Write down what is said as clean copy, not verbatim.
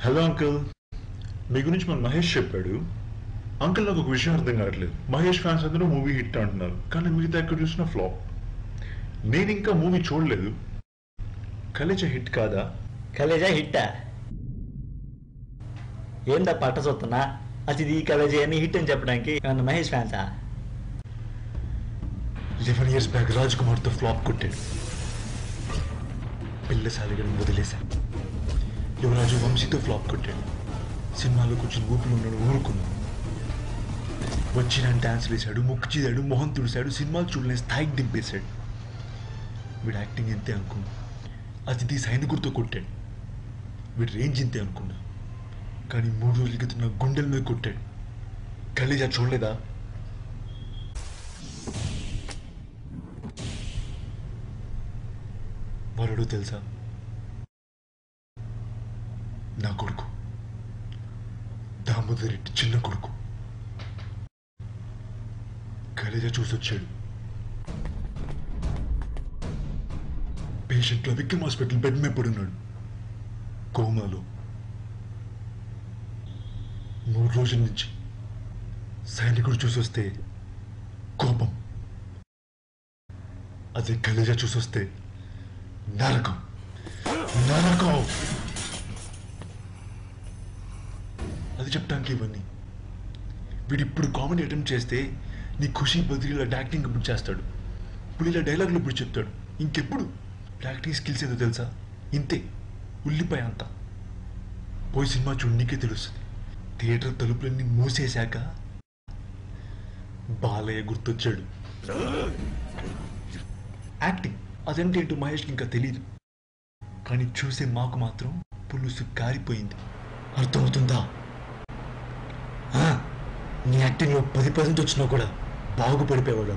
Hello uncle, మీ గురించి మన మహేష్ చెప్పాడు. అంకుల్ నాకు ఒక విషయం అర్థం కావట్లేదు. మహేష్ ఫ్యాన్స్ అందరూ మూవీ హిట్ అంటున్నారు, కానీ మిగతా ఎక్కడ చూసిన ఫ్లాప్. నేను ఇంకా మూవీ చూడలేదు. కలేజా హిట్ కాదా? కలేజా హిట్టా? ఏందా పట్ట చూస్తున్నా? అసలు ఈ కలేజా అని హిట్ అని చెప్పడానికి ఏమన్నా మహేష్ ఫ్యాన్సా? 11 years బ్యాక్ రాజ్ కుమార్తో ఫ్లాప్ కొట్టాడు. పిల్లసాలిగలను వదిలేశాను. యువరాజు వంశీతో ఫ్లాప్ కొట్టాడు. సినిమాలో కూర్చొని ఊపిలో ఉన్నాడు, ఊరుకున్నాడు. వచ్చిన డాన్స్లు వేశాడు, ముక్కు చీదాడు, మొహం తుడిశాడు, సినిమాలు చూడలేని స్థాయికి దింపేశాడు. వీడు యాక్టింగ్ ఎంతే అనుకున్నా. అతిథి సైనికుడితో కొట్టాడు. వీడు రేంజ్ ఇంతే అనుకున్నా. కానీ 3 రోజుల క్రితం నా గుండెల మీద కొట్టాడు. కలేజా చూడలేదా? వాడు తెలుసా? నా కొడుకు, దామోదర్ రెడ్డి చిన్న కొడుకు. కలేజా చూసొచ్చాడు. పేషెంట్ లో విక్రమ్ హాస్పిటల్ బెడ్ మీద పడున్నాడు, కోమాలో. 3 రోజుల నుంచి సైనికుడు చూసొస్తే కోపం, అదే కలేజా చూసొస్తే నరకం. నరకం అది చెప్పడానికి ఇవన్నీ. వీడు ఇప్పుడు కామెడీ అటెంప్ట్ చేస్తే నీ ఖుషి బదిలీలో యాక్టింగ్ ఇప్పుడు చేస్తాడు, ఇప్పుడు ఇలా డైలాగులు ఇప్పుడు చెప్తాడు. ఇంకెప్పుడు యాక్టింగ్ స్కిల్స్ ఏదో తెలుసా? ఇంతే, ఉల్లిపాయ అంతా. పోయి సినిమా చూడు, నీకే తెలుస్తుంది. థియేటర్ తలుపులన్నీ మూసేశాక బాలయ్య గుర్తొచ్చాడు. యాక్టింగ్ అదంటే ఏంటో మహేష్కి ఇంకా తెలియదు, కానీ చూసే మాకు మాత్రం పులుసు కారిపోయింది. అర్థమవుతుందా? నీ యాక్టింగ్లో 10% వచ్చినా కూడా బాగుపడిపోయేవాడు.